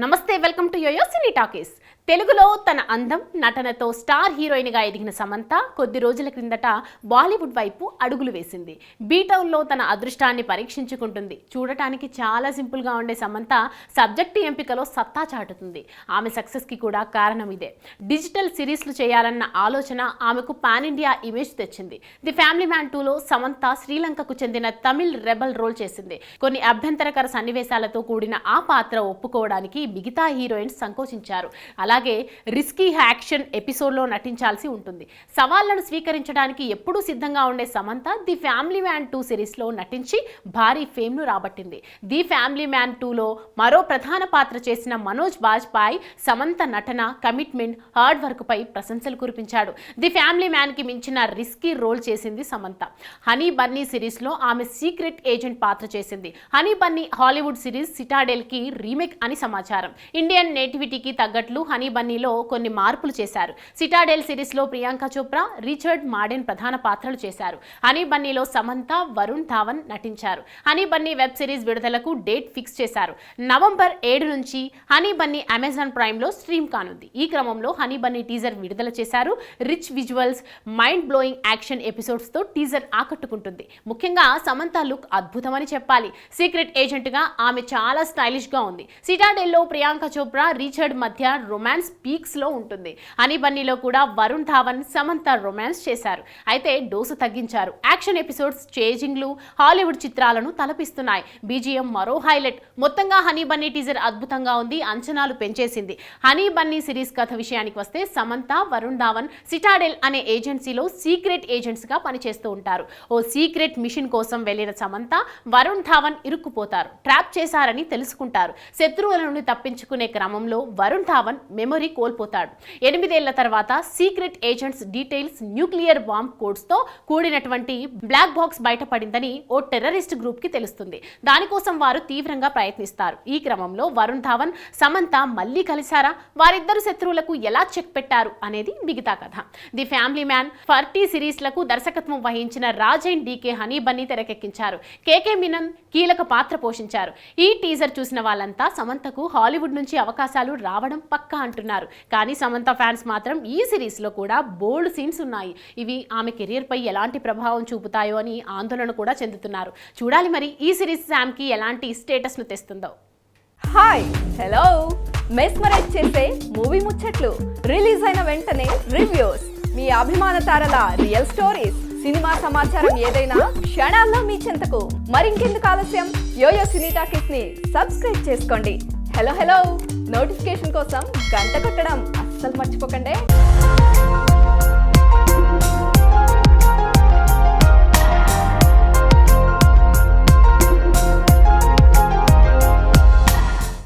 నమస్తే, welcome to yoyo cine talkies. తెలుగులో తన అందం నటనతో స్టార్ హీరోయిన్గా ఎదిగిన సమంత కొద్ది రోజుల క్రిందట బాలీవుడ్ వైపు అడుగులు వేసింది. బీటౌన్లో తన అదృష్టాన్ని పరీక్షించుకుంటుంది. చూడటానికి చాలా సింపుల్గా ఉండే సమంత సబ్జెక్టు ఎంపికలో సత్తా చాటుతుంది. ఆమె సక్సెస్కి కూడా కారణం ఇదే. డిజిటల్ సిరీస్లు చేయాలన్న ఆలోచన ఆమెకు పాన్ ఇండియా ఇమేజ్ తెచ్చింది. ది ఫ్యామిలీ మ్యాన్ 2లో సమంత శ్రీలంకకు చెందిన తమిళ్ రెబల్ రోల్ చేసింది. కొన్ని అభ్యంతరకర సన్నివేశాలతో కూడిన ఆ పాత్ర ఒప్పుకోవడానికి మిగతా హీరోయిన్స్ సంకోచించారు. అలాగే రిస్కీ యాక్షన్ ఎపిసోడ్లో నటించాల్సి ఉంటుంది. సవాళ్లను స్వీకరించడానికి ఎప్పుడూ సిద్ధంగా ఉండే సమంత ది ఫ్యామిలీ మ్యాన్ 2 సిరీస్లో నటించి భారీ ఫేమ్ను రాబట్టింది. ది ఫ్యామిలీ మ్యాన్ 2లో మరో ప్రధాన పాత్ర చేసిన మనోజ్ బాజ్పాయ్ సమంత నటన, కమిట్మెంట్, హార్డ్ వర్క్ పై ప్రశంసలు కురిపించాడు. ది ఫ్యామిలీ మ్యాన్ కి మించిన రిస్కీ రోల్ చేసింది సమంత. హనీ బన్నీ సిరీస్లో ఆమె సీక్రెట్ ఏజెంట్ పాత్ర చేసింది. Honey Bunny Hollywood series Citadel కి రీమేక్ అని సమాచారం. ఇండియన్ నేటివిటీకి తగ్గట్లు హనీ బన్నీలో కొన్ని మార్పులు చేశారు. సిటాడెల్ సిరీస్లో ప్రియాంక చోప్రా, రిచర్డ్ మార్డెన్ ప్రధాన పాత్రలు చేశారు. హనీ బన్నీలో సమంత, వరుణ్ ధావన్ నటించారు. హనీ బన్నీ వెబ్ సిరీస్ విడుదలకు డేట్ ఫిక్స్ చేశారు. నవంబర్ 7 నుంచి హనీ బన్నీ అమెజాన్ ప్రైమ్లో స్ట్రీమ్ కానుంది. ఈ క్రమంలో హనీ బన్నీ టీజర్ విడుదల చేశారు. Rich visuals, mind blowing action ఎపిసోడ్స్తో టీజర్ ఆకట్టుకుంటుంది. ముఖ్యంగా సమంత లుక్ అద్భుతమని చెప్పాలి. సీక్రెట్ ఏజెంట్గా ఆమె చాలా స్టైలిష్గా ఉంది. సిటాడెల్లో ప్రియాంక చోప్రా, రిచర్డ్ మధ్య రొమాన్స్ పీక్స్ లో ఉంటుంది. హనీ బన్నీలో కూడా వరుణ్ ధావన్, సమంత రొమాన్స్ చేశారు. అయితే డోసు తగ్గించారు. యాక్షన్ ఎపిసోడ్స్, చేజింగ్లు హాలీవుడ్ చిత్రాలను తలపిస్తున్నాయి. బీజిఎం మరో హైలైట్. మొత్తంగా హనీ బన్నీ టీజర్ అద్భుతంగా ఉంది, అంచనాలు పెంచేసింది. హనీ బన్నీ సిరీస్ కథ విషయానికి వస్తే సమంత, వరుణ్ ధావన్ సిటాడెల్ అనే ఏజెన్సీలో సీక్రెట్ ఏజెంట్స్ గా పనిచేస్తూ ఉంటారు. ఓ సీక్రెట్ మిషన్ కోసం వెళ్లిన సమంత, వరుణ్ ధావన్ ఇరుక్కుపోతారు. ట్రాప్ చేశారని తెలుసుకుంటారు. శత్రువుల నుండి తప్పించుకునే క్రమంలో వరుణ్ ధావన్ మెమరీ కోల్పోతాడు. 8 ఏళ్ల తర్వాత secret agents details, nuclear bomb codes తో కూడినటువంటి బ్లాక్ బాక్స్ బయటపడిందని ఓ టెర్రరిస్ట్ గ్రూప్ కి తెలుస్తుంది. దానికోసం వారు తీవ్రంగా ప్రయత్నిస్తారు. ఈ క్రమంలో వరుణ్ ధావన్, సమంత మళ్ళీ కలిశారా? వారిద్దరు శత్రువులకు ఎలా చెక్ పెట్టారు అనేది మిగతా కథ. ది ఫ్యామిలీ మ్యాన్ 40 సిరీస్లకు దర్శకత్వం వహించిన రాజైన్ డీకే హనీ బన్నీ తెరకెక్కించారు. కేకే మీనన్ కీలక పాత్ర పోషించారు. ఈ టీజర్ చూసిన వాళ్ళంతా సమంతకు హాలీవుడ్ నుంచి అవకాశాలు రావడం పక్కా అంటున్నారు. కానీ సమంత ఫ్యాన్స్ మాత్రం ఈ సిరీస్ లో కూడా బోల్డ్ సీన్స్ ఉన్నాయి. ఇవి ఆమె కెరీర్ పై ఎలాంటి ప్రభావం చూపుతాయో అని ఆందోళన కూడా చెందుతున్నారు. చూడాలి మరి ఈ సిరీస్ శామ్ కి ఎలాంటి స్టేటస్ ను తెస్తుందో. Hi, hello. మెస్మరైజ్ చేసే మూవీ ముచ్చట్లు, రిలీజ్ అయిన వెంటనే రివ్యూస్, మీ అభిమాన తారల రియల్ స్టోరీస్, సినిమా సమాచారం ఏదైనా క్షణాల్లో మీ చెంతకు. మరింకెందుకు ఆలస్యం, యోయో సినీ టాకీస్ ని సబ్స్క్రైబ్ చేసుకోండి. హలో నోటిఫికేషన్ కోసం గంట కొట్టడం అస్సలు మర్చిపోకండి.